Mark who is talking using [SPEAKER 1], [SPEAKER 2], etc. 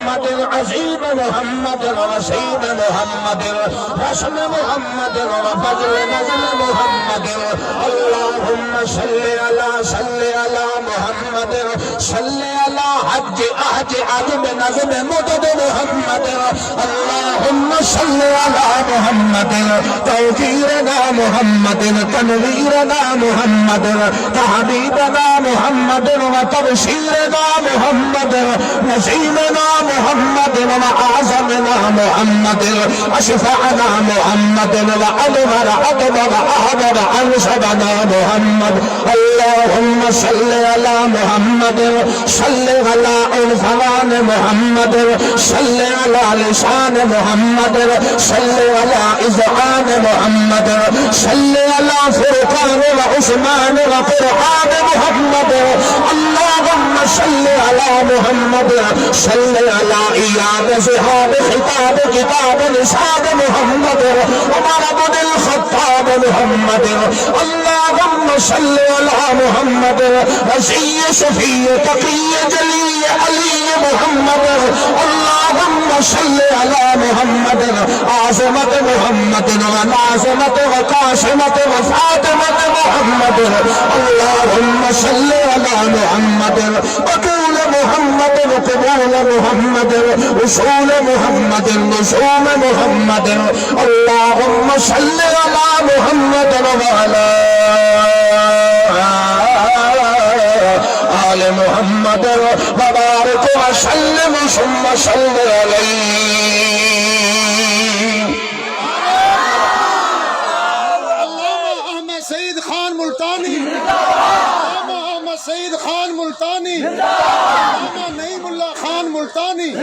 [SPEAKER 1] عظيم محمد رسول محمد رسول محمد وفضل نزل محمد اللهم صل على محمد صل على حج عجب نزل مدد محمد اللهم صل على محمد توفيرنا محمد تنويرنا محمد تحبيبنا محمد وتبشيرنا محمد نسيمنا محمد وعظمنا محمد وشفعنا محمد وأدبر أحضر أنصبنا محمد اللهم صل على محمد صل على عنفوان محمد صل على لسان محمد صل على إذعان محمد صل على فرقان وعثمان وقرآن محمد اللهم صل على محمد صل على إياد زهاب خطاب كتاب نساب محمد عمر بن الخطاب محمد اللهم صل على محمد وزي صفي تقي جلي علي محمد اللهم صل على محمد عاصمة محمد وناصمة وقاسمة وفاطمة محمد اللهم صل على محمد وطول محمد وقبول محمد وصول محمد نصوم محمد اللهم صل على محمد وعلى آل محمد وبارك وسلم ثم صل عليه
[SPEAKER 2] اللهم سيد خان ملتانی اللهم سيد خان ملتانی اللهم نعیم اللہ خان ملتانی